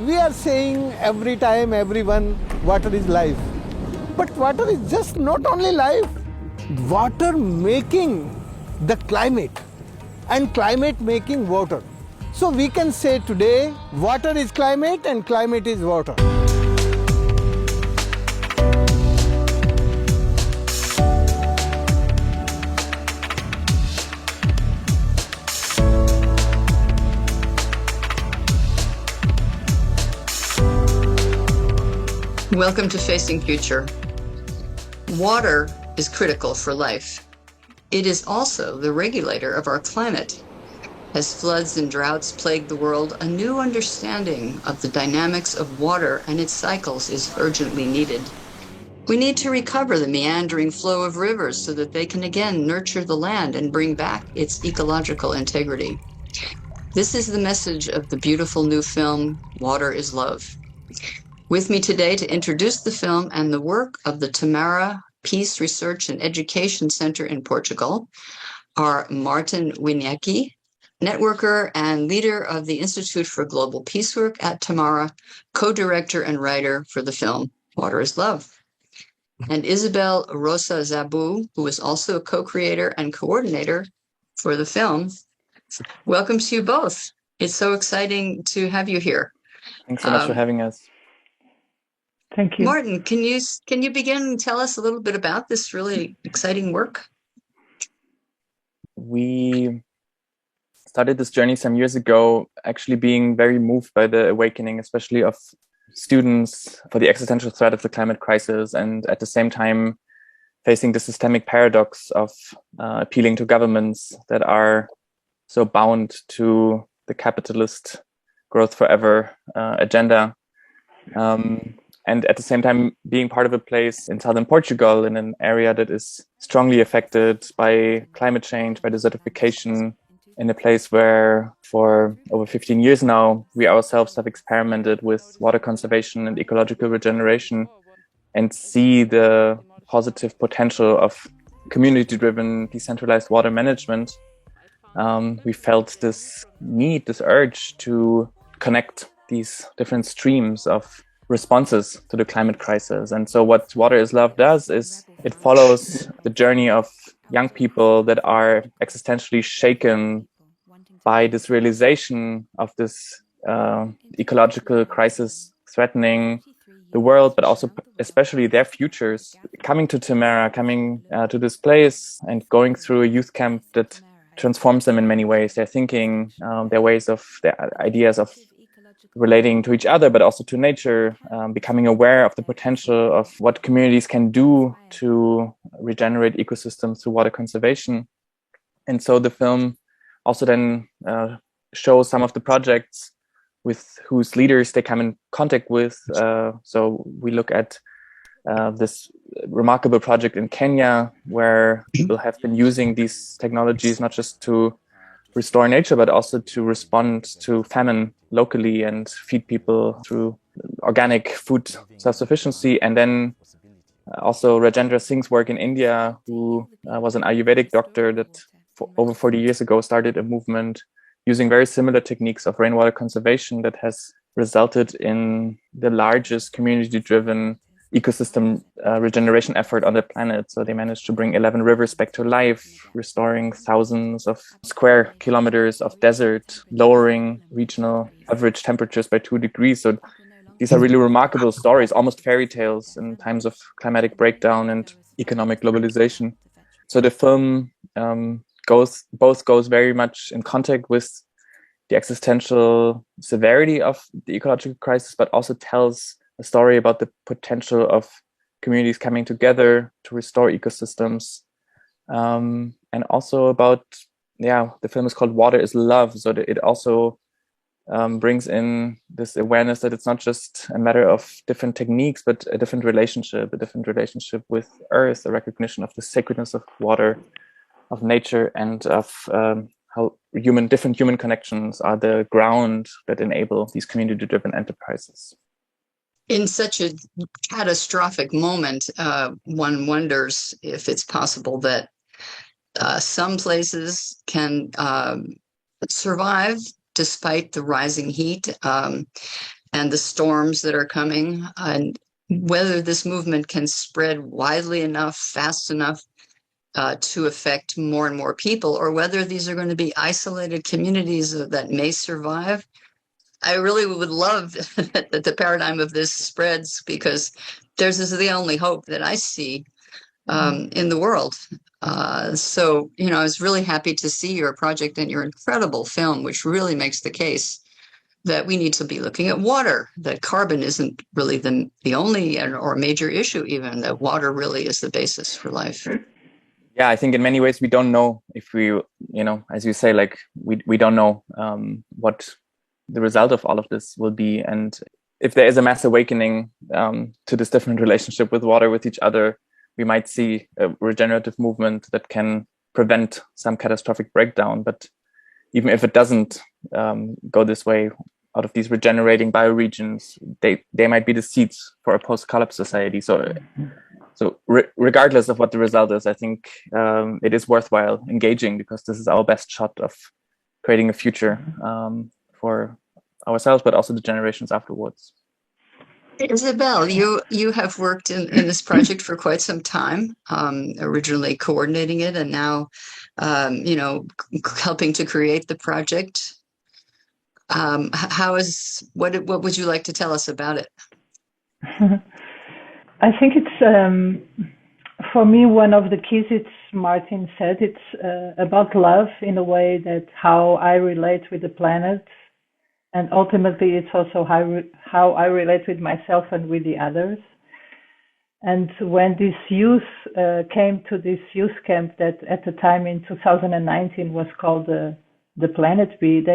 We are saying every time, everyone, water is life. But water is just not only life, water making the climate and climate making water. So we can say today, water is climate and climate is water. Welcome to Facing Future. Water is critical for life. It is also the regulator of our climate. As floods and droughts plague the world, a new understanding of the dynamics of water and its cycles is urgently needed. We need to recover the meandering flow of rivers so that they can again nurture the land and bring back its ecological integrity. This is the message of the beautiful new film, Water is Love. With me today to introduce the film and the work of the Tamara Peace Research and Education Center in Portugal are Martin Winiecki, networker and leader of the Institute for Global Peace Work at Tamara, co-director and writer for the film Water is Love, and Isabel Rosa Zabu, who is also a co-creator and coordinator for the film. Welcome to you both. It's so exciting to have you here. Thanks so much for having us. Thank you. Martin, can you begin and tell us a little bit about this really exciting work? We started this journey some years ago, actually being very moved by the awakening, especially of students, for the existential threat of the climate crisis, and at the same time facing the systemic paradox of appealing to governments that are so bound to the capitalist growth forever agenda. And at the same time, being part of a place in southern Portugal, in an area that is strongly affected by climate change, by desertification, in a place where for over 15 years now, we ourselves have experimented with water conservation and ecological regeneration and see the positive potential of community-driven, decentralized water management. We felt this need, this urge to connect these different streams of responses to the climate crisis. And so what Water is Love does is it follows the journey of young people that are existentially shaken by this realization of this ecological crisis threatening the world, but also especially their futures. Coming to Tamara, coming to this place and going through a youth camp that transforms them in many ways. Their thinking, their ways of, their ideas of relating to each other, but also to nature, becoming aware of the potential of what communities can do to regenerate ecosystems through water conservation. And so the film also then shows some of the projects with whose leaders they come in contact with. So we look at this remarkable project in Kenya, where people have been using these technologies not just to restore nature, but also to respond to famine locally and feed people through organic food self-sufficiency. And then also Rajendra Singh's work in India, who was an Ayurvedic doctor that over 40 years ago started a movement using very similar techniques of rainwater conservation that has resulted in the largest community-driven ecosystem regeneration effort on the planet. So they managed to bring 11 rivers back to life, restoring thousands of square kilometers of desert, lowering regional average temperatures by 2 degrees. So these are really remarkable stories, almost fairy tales in times of climatic breakdown and economic globalization. So the film goes very much in contact with the existential severity of the ecological crisis, but also tells a story about the potential of communities coming together to restore ecosystems. And also about, the film is called Water is Love. So that it also brings in this awareness that it's not just a matter of different techniques, but a different relationship with Earth, a recognition of the sacredness of water, of nature, and of how different human connections are the ground that enable these community-driven enterprises. In such a catastrophic moment, one wonders if it's possible that some places can survive despite the rising heat. and the storms that are coming, and whether this movement can spread widely enough, fast enough to affect more and more people, or whether these are going to be isolated communities that may survive. I really would love that the paradigm of this spreads, because this is the only hope that I see in the world. So, I was really happy to see your project and your incredible film, which really makes the case that we need to be looking at water, that carbon isn't really the only or major issue, even that water really is the basis for life. Yeah, I think in many ways we don't know if we, as you say, like we don't know what the result of all of this will be. And if there is a mass awakening to this different relationship with water, with each other, we might see a regenerative movement that can prevent some catastrophic breakdown. But even if it doesn't go this way, out of these regenerating bioregions, they might be the seeds for a post-collapse society. So regardless of what the result is, I think it is worthwhile engaging, because this is our best shot of creating a future for ourselves, but also the generations afterwards. Isabel, you have worked in this project for quite some time, originally coordinating it, and now, helping to create the project. What would you like to tell us about it? I think it's, for me, one of the keys, it's Martin said, it's about love, in a way that how I relate with the planet. And ultimately, it's also how I relate with myself and with the others. And when this youth came to this youth camp that at the time in 2019 was called the Planet B,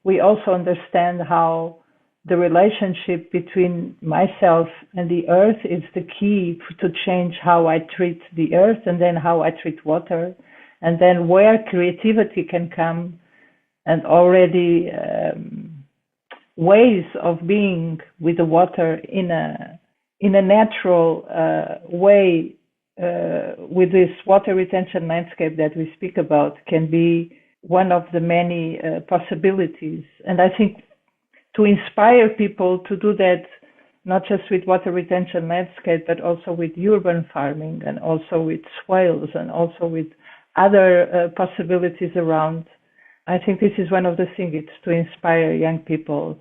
we also understand how the relationship between myself and the earth is the key to change how I treat the earth, and then how I treat water, and then where creativity can come, and already ways of being with the water in a natural way, with this water retention landscape that we speak about, can be one of the many possibilities. And I think to inspire people to do that, not just with water retention landscape, but also with urban farming, and also with swales, and also with other possibilities around. I think this is one of the things, it's to inspire young people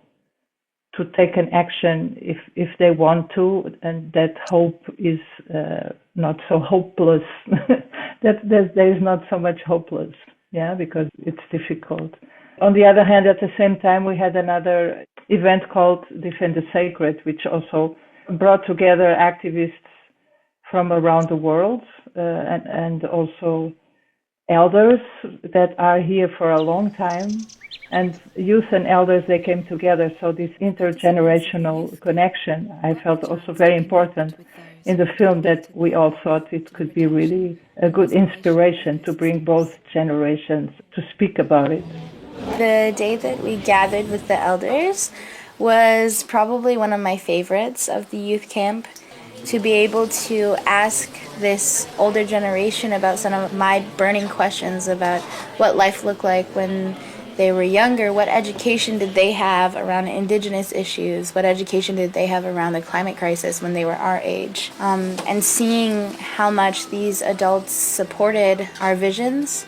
to take an action if they want to, and that hope is not so hopeless, that there is not so much hopeless, because it's difficult. On the other hand, at the same time, we had another event called Defend the Sacred, which also brought together activists from around the world, and also elders that are here for a long time, and youth and elders, they came together. So this intergenerational connection, I felt also very important in the film, that we all thought it could be really a good inspiration to bring both generations to speak about it. The day that we gathered with the elders was probably one of my favorites of the youth camp. To be able to ask this older generation about some of my burning questions about what life looked like when they were younger, what education did they have around indigenous issues, what education did they have around the climate crisis when they were our age, and seeing how much these adults supported our visions,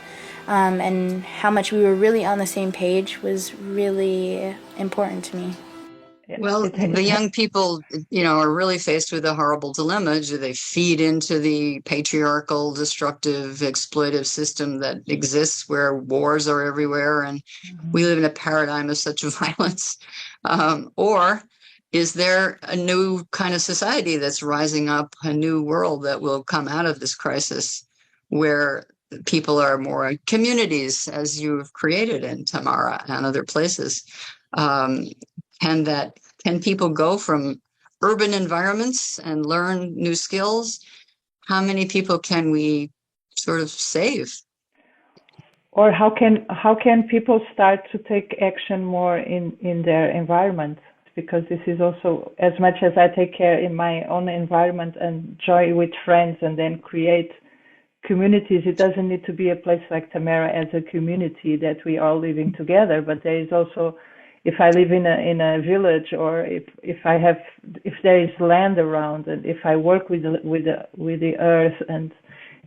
and how much we were really on the same page was really important to me. Well, the young people, are really faced with a horrible dilemma. Do they feed into the patriarchal, destructive, exploitive system that exists, where wars are everywhere and we live in a paradigm of such violence? Or is there a new kind of society that's rising up, a new world that will come out of this crisis, where people are more communities, as you've created in Tamara and other places? Can people go from urban environments and learn new skills? How many people can we sort of save? Or how can people start to take action more in their environment? Because this is also, as much as I take care in my own environment and joy with friends and then create communities, it doesn't need to be a place like Tamara as a community that we are living together, but there is also if I live in a village, or if there is land around, and if I work with the earth, and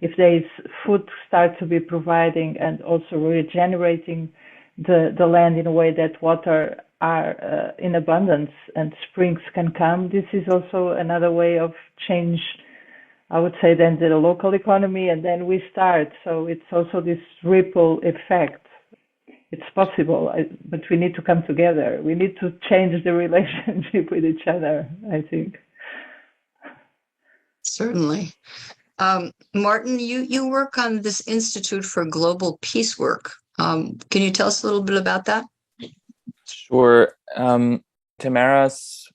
if there is food start to be providing, and also regenerating the land in a way that water are in abundance and springs can come, this is also another way of change, I would say, then the local economy, and then we start. So it's also this ripple effect. It's possible, but we need to come together. We need to change the relationship with each other, I think. Certainly. Martin, you work on this Institute for Global Peace Work. Can you tell us a little bit about that? Sure. Tamara's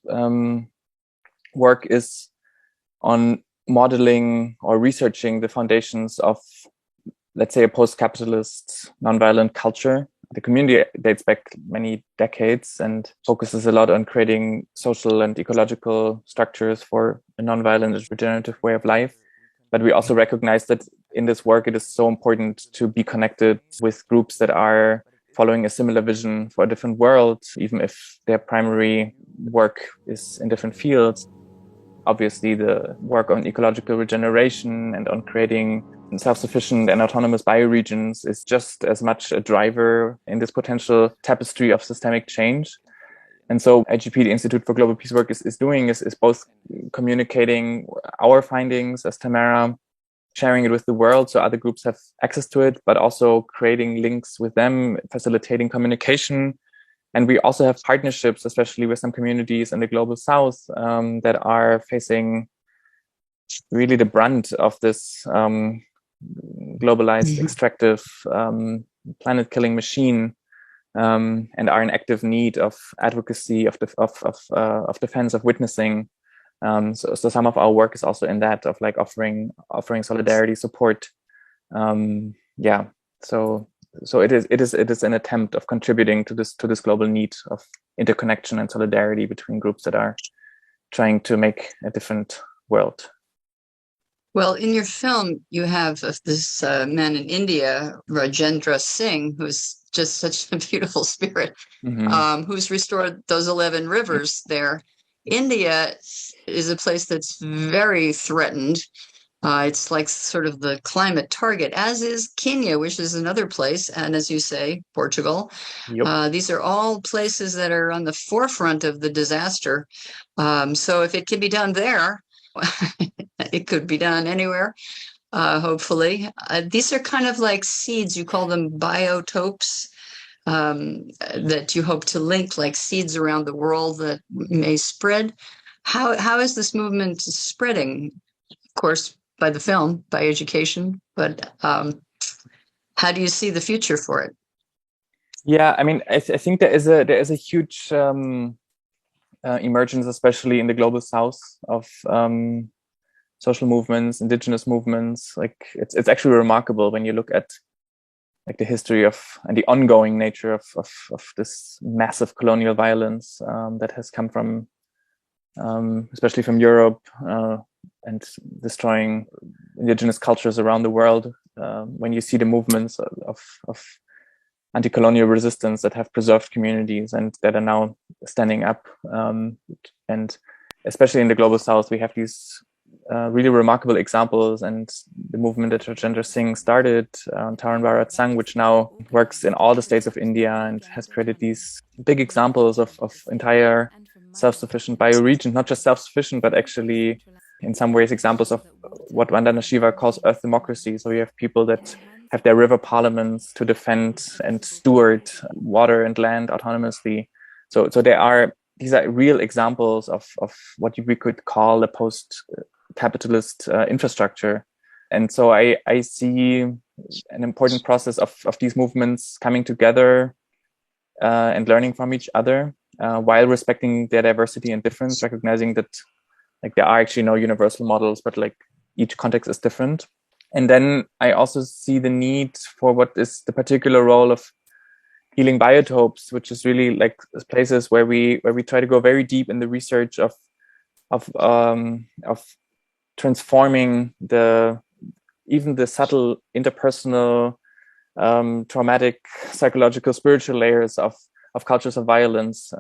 work is on modeling or researching the foundations of, let's say, a post-capitalist nonviolent culture. The community dates back many decades and focuses a lot on creating social and ecological structures for a nonviolent and regenerative way of life. But we also recognize that in this work, it is so important to be connected with groups that are following a similar vision for a different world, even if their primary work is in different fields. Obviously, the work on ecological regeneration and on creating self-sufficient and autonomous bioregions is just as much a driver in this potential tapestry of systemic change. And so IGP, the Institute for Global Peace Work, is both communicating our findings as Tamara, sharing it with the world so other groups have access to it, but also creating links with them, facilitating communication. And we also have partnerships, especially with some communities in the Global South that are facing really the brunt of this globalized, extractive, planet-killing machine, and are in active need of advocacy, of defense, of witnessing. So some of our work is also in that, of like offering solidarity, support. So it is an attempt of contributing to this global need of interconnection and solidarity between groups that are trying to make a different world. Well, in your film, you have this man in India, Rajendra Singh, who's just such a beautiful spirit, who's restored those 11 rivers there. India is a place that's very threatened. It's like sort of the climate target, as is Kenya, which is another place, and as you say, Portugal. Yep. These are all places that are on the forefront of the disaster. So if it can be done there, it could be done anywhere, hopefully. These are kind of like seeds. You call them biotopes, that you hope to link like seeds around the world that may spread. How is this movement spreading? Of course, by the film, by education, but how do you see the future for it? Yeah, I mean, I think there is a huge emergence, especially in the Global South, of social movements, indigenous movements. Like it's actually remarkable when you look at like the history of and the ongoing nature of this massive colonial violence that has come from, especially from Europe, and destroying indigenous cultures around the world. When you see the movements of anti-colonial resistance that have preserved communities and that are now standing up, and especially in the Global South, we have these really remarkable examples, and the movement that Rajendra Singh started, Taran Bharat Sangh, which now works in all the states of India and has created these big examples of entire self-sufficient bioregions, not just self-sufficient, but actually in some ways examples of what Vandana Shiva calls earth democracy. So you have people that have their river parliaments to defend and steward water and land autonomously. So these are real examples of what we could call a post-capitalist infrastructure. And so I see an important process of these movements coming together and learning from each other, while respecting their diversity and difference, recognizing that like there are actually no universal models, but like each context is different. And then I also see the need for what is the particular role of healing biotopes, which is really like places where we try to go very deep in the research of transforming even the subtle interpersonal, traumatic, psychological, spiritual layers of of cultures of violence.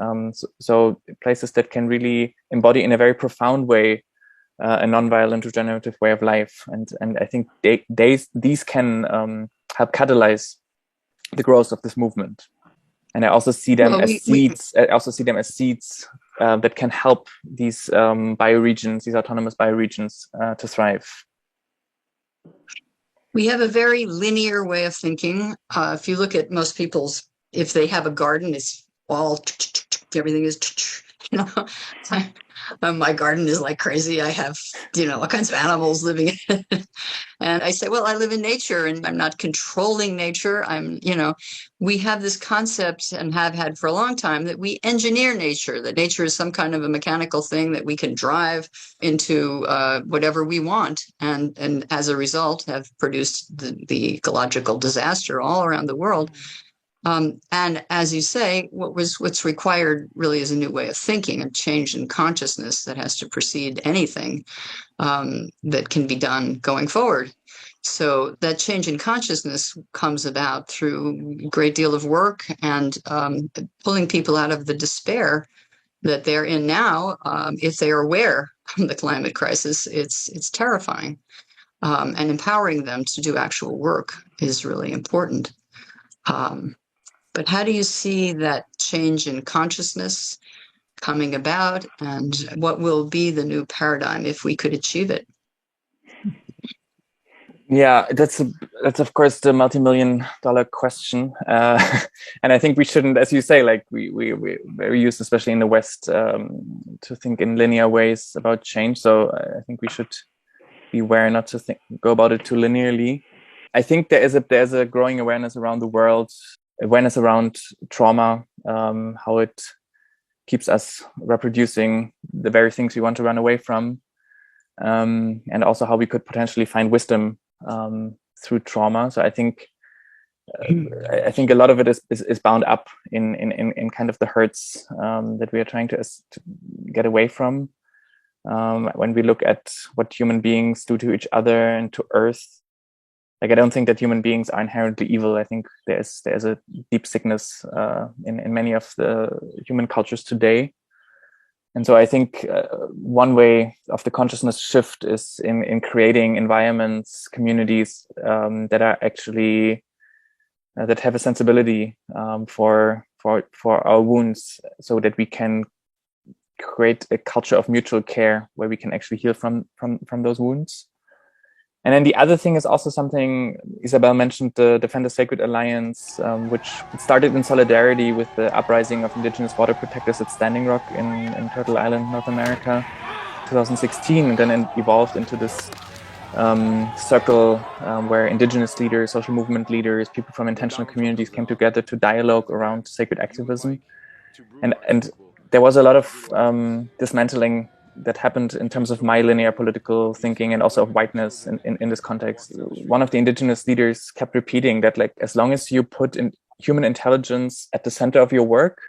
So places that can really embody in a very profound way a non-violent regenerative way of life. And I think these can help catalyze the growth of this movement. And I also see them as seeds. I also see them as seeds that can help these bioregions, these autonomous bioregions, to thrive. We have a very linear way of thinking. If you look at most people's, if they have a garden, it's all everything is, you know. My garden is like crazy. I have, all kinds of animals living in it. And I say, well, I live in nature and I'm not controlling nature. We have this concept and have had for a long time that we engineer nature, that nature is some kind of a mechanical thing that we can drive into whatever we want. And as a result have produced the ecological disaster all around the world. And as you say, what's required really is a new way of thinking, a change in consciousness that has to precede anything that can be done going forward. So that change in consciousness comes about through a great deal of work and pulling people out of the despair that they're in now. If they are aware of the climate crisis, it's terrifying. And empowering them to do actual work is really important. But how do you see that change in consciousness coming about, and what will be the new paradigm if we could achieve it? Yeah, that's of course the multi-million-dollar question, and I think we shouldn't, as you say, like we're very used, especially in the West, to think in linear ways about change. So I think we should be aware not to go about it too linearly. I think there's a growing awareness around the world. Awareness around trauma, how it keeps us reproducing the very things we want to run away from, and also how we could potentially find wisdom through trauma. So I think a lot of it is bound up in kind of the hurts that we are trying to get away from. When we look at what human beings do to each other and to Earth. Like, I don't think that human beings are inherently evil. I think there's a deep sickness in many of the human cultures today. And so I think one way of the consciousness shift is in creating environments, communities that are actually, that have a sensibility for our wounds, so that we can create a culture of mutual care where we can actually heal from those wounds. And then the other thing is also something Isabel mentioned, the Defend the Sacred Alliance, which started in solidarity with the uprising of indigenous water protectors at Standing Rock in Turtle Island, North America, 2016, and then it evolved into this circle where indigenous leaders, social movement leaders, people from intentional communities came together to dialogue around sacred activism. And there was a lot of dismantling that happened in terms of my linear political thinking and also of whiteness in this context. One of the indigenous leaders kept repeating that, like, as long as you put in human intelligence at the center of your work,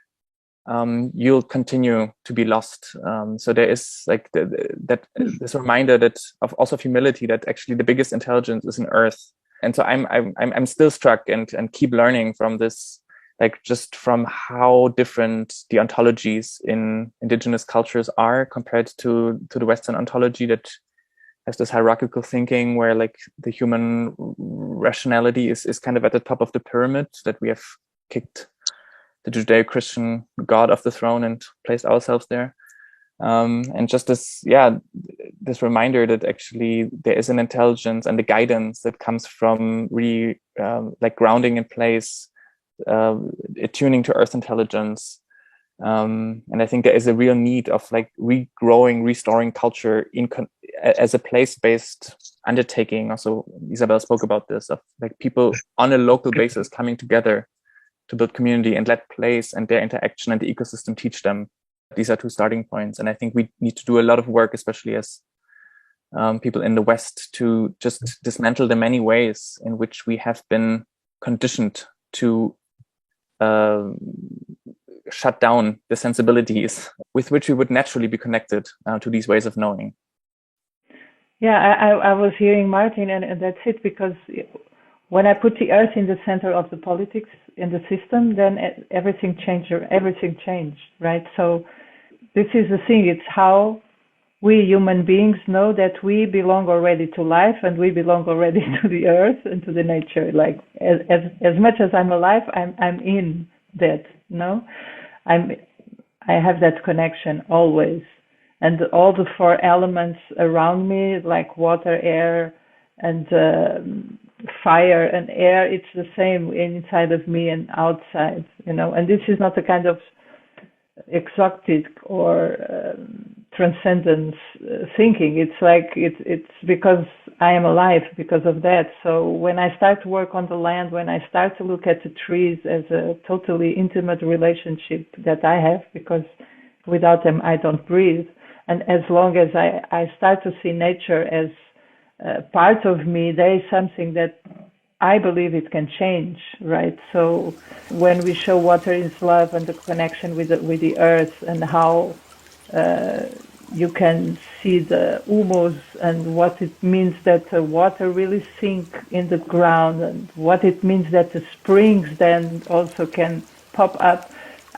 you'll continue to be lost. So there is like this reminder that of humility, that actually the biggest intelligence is in Earth. And so I'm still struck and keep learning from this, like just from how different the ontologies in indigenous cultures are compared to the Western ontology that has this hierarchical thinking where like the human rationality is kind of at the top of the pyramid, that we have kicked the Judeo-Christian God off the throne and placed ourselves there. And just this reminder that actually there is an intelligence and the guidance that comes from really like grounding in place, attuning to Earth intelligence. And I think there is a real need of like restoring culture as a place-based undertaking. Also, Isabel spoke about this, of like people on a local basis coming together to build community and let place and their interaction and the ecosystem teach them. These are two starting points. And I think we need to do a lot of work, especially as people in the West, to just dismantle the many ways in which we have been conditioned to shut down the sensibilities with which we would naturally be connected to these ways of knowing. Yeah, I was hearing Martin, and that's it, because when I put the earth in the center of the politics in the system, then everything changed, right? So this is the thing. It's how we human beings know that we belong already to life and we belong already to the earth and to the nature. Like as much as I'm alive, I'm in that. No, I have that connection always, and all the four elements around me, like water, air, and fire and air, it's the same inside of me and outside. And this is not a kind of exotic or transcendence thinking. It's like it's because I am alive because of that. So when I start to work on the land, when I start to look at the trees as a totally intimate relationship that I have, because without them I don't breathe, and as long as I start to see nature as part of me, there is something that I believe it can change, right? So when we show water is love and the connection with the earth, and how you can see the humus and what it means that the water really sink in the ground, and what it means that the springs then also can pop up.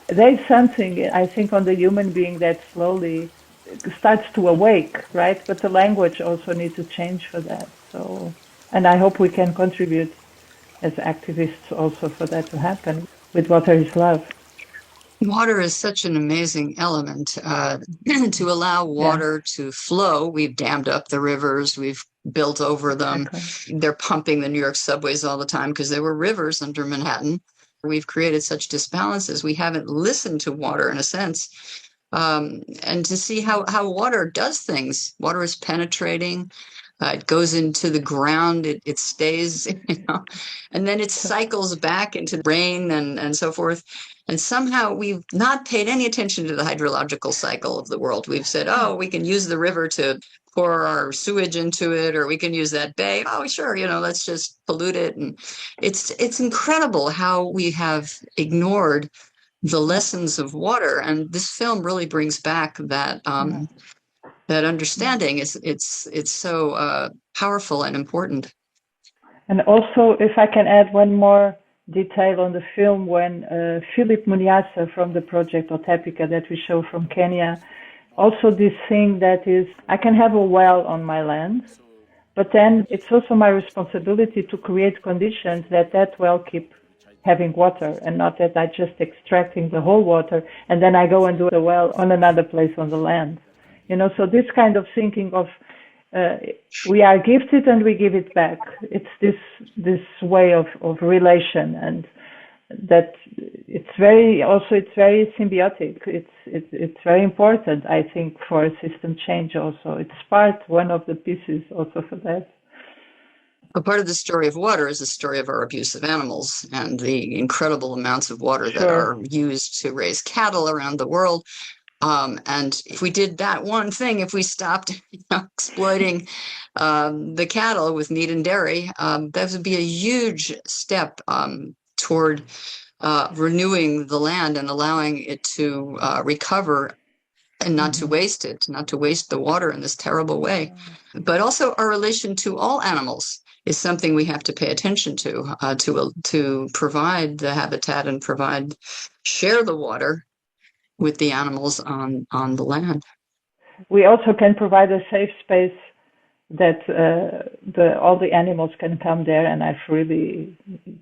There is something, I think, on the human being that slowly starts to awake, right? But the language also needs to change for that. So, and I hope we can contribute as activists also for that to happen with Water is Love. Water is such an amazing element. To allow water to flow, we've dammed up the rivers, we've built over them. Exactly. They're pumping the New York subways all the time because there were rivers under Manhattan. We've created such disbalances. We haven't listened to water in a sense. And to see how water does things. Water is penetrating. It goes into the ground. It stays, and then it cycles back into rain and so forth. And somehow we've not paid any attention to the hydrological cycle of the world. We've said, oh, we can use the river to pour our sewage into it, or we can use that bay. Oh, sure, let's just pollute it. And it's incredible how we have ignored the lessons of water. And this film really brings back that that understanding. It's so powerful and important. And also, if I can add one more detail on the film, when Philip Munyasa from the project Otapika that we show from Kenya, also this thing that is, I can have a well on my land, but then it's also my responsibility to create conditions that well keep having water, and not that I just extracting the whole water and then I go and do the well on another place on the land. So this kind of thinking of we are gifted and we give it back. It's this way of relation, and that it's very symbiotic. It's very important, I think, for a system change also. It's one of the pieces also for that. A part of the story of water is the story of our abuse of animals and the incredible amounts of water that are used to raise cattle around the world. And if we did that one thing, if we stopped exploiting the cattle with meat and dairy, that would be a huge step toward renewing the land and allowing it to recover and not to waste it, not to waste the water in this terrible way. But also our relation to all animals is something we have to pay attention to provide the habitat and share the water with the animals on the land. We also can provide a safe space that all the animals can come there and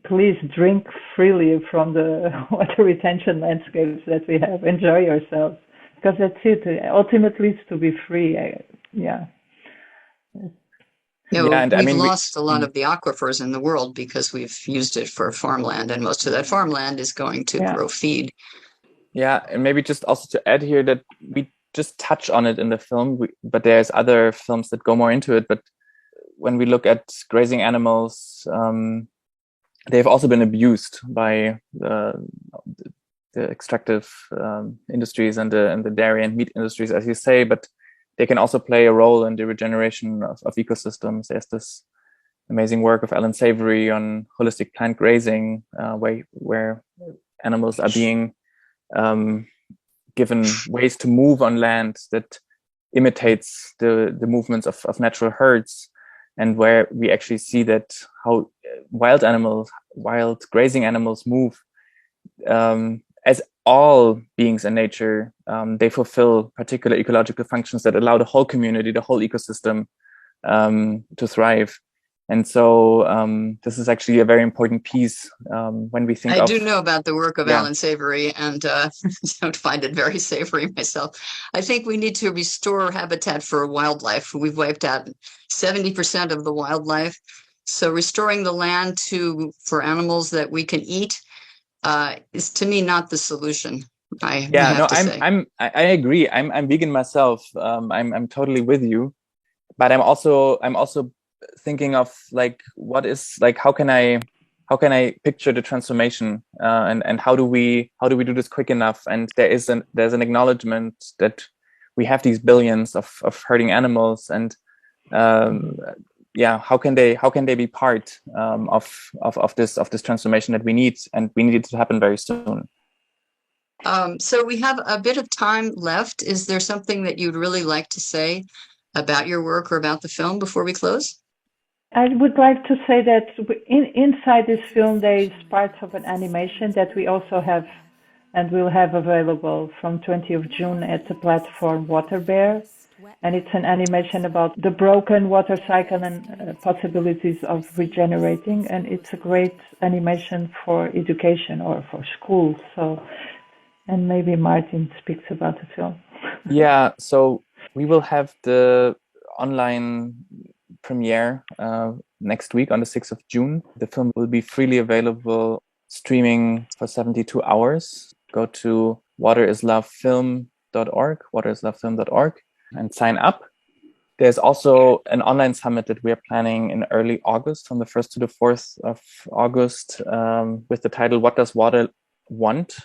please drink freely from the water retention landscapes that we have. Enjoy yourselves, because that's it. Ultimately, it's to be free. We've lost a lot of the aquifers in the world because we've used it for farmland, and most of that farmland is going to grow feed. Yeah, and maybe just also to add here that we just touch on it in the film, but there's other films that go more into it. But when we look at grazing animals, they've also been abused by the extractive industries and the dairy and meat industries, as you say. But they can also play a role in the regeneration of ecosystems. There's this amazing work of Alan Savory on holistic plant grazing, where animals are being given ways to move on land that imitates the movements of natural herds. and where we actually see that how wild grazing animals move. As all beings in nature, they fulfill particular ecological functions that allow the whole community, the whole ecosystem, to thrive. And so this is actually a very important piece when we think I of... do know about the work of Yeah. Alan Savory, and don't find it very savory myself. I think we need to restore habitat for wildlife. We've wiped out 70% of the wildlife. So restoring the land for animals that we can eat is, to me, not the solution. I have to say. I agree. I'm vegan myself. I'm totally with you, but I'm also thinking of like, what is, like, how can I picture the transformation, and how do we do this quick enough? And there's an acknowledgement that we have these billions of herding animals, and how can they be part of this transformation that we need, and we need it to happen very soon. So we have a bit of time left. Is there something that you'd really like to say about your work or about the film before we close? I would like to say that inside this film there is parts of an animation that we also have and will have available from 20th of June at the platform WaterBear. And it's an animation about the broken water cycle and possibilities of regenerating. And it's a great animation for education or for schools. So, and maybe Martin speaks about the film. Yeah, so we will have the online premiere next week on the 6th of June. The film will be freely available streaming for 72 hours. Go to waterislovefilm.org, and sign up. There's also an online summit that we are planning in early August, from the 1st to the 4th of August, with the title "What Does Water Want?",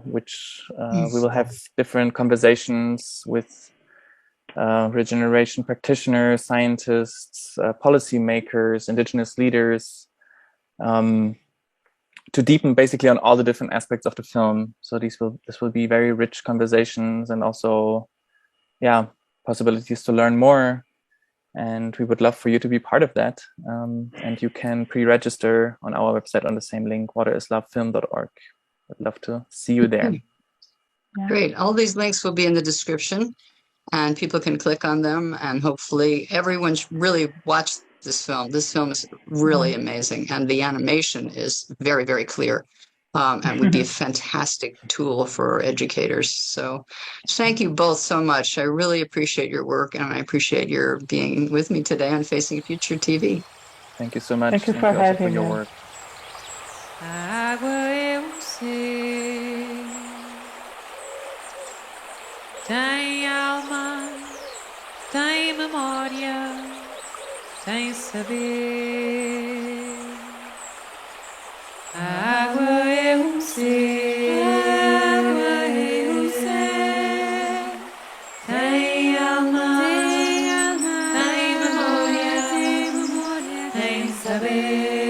which we will have different conversations with regeneration practitioners, scientists, policymakers, indigenous leaders, to deepen basically on all the different aspects of the film. So this will be very rich conversations, and also, possibilities to learn more. And we would love for you to be part of that. And you can pre-register on our website on the same link, waterislovefilm.org. I'd love to see you there. Yeah. Great. All these links will be in the description, and people can click on them, and hopefully everyone should really watch this film. This film is really amazing, and the animation is very, very clear, and would be a fantastic tool for educators. So thank you both so much. I really appreciate your work, and I appreciate your being with me today on Facing Future TV. Thank you so much. Thank you for having your me. work. Água eu sei, tem alma, tem memória, tem saber. Água eu sei, água eu sei, tem alma, tem memória, tem saber.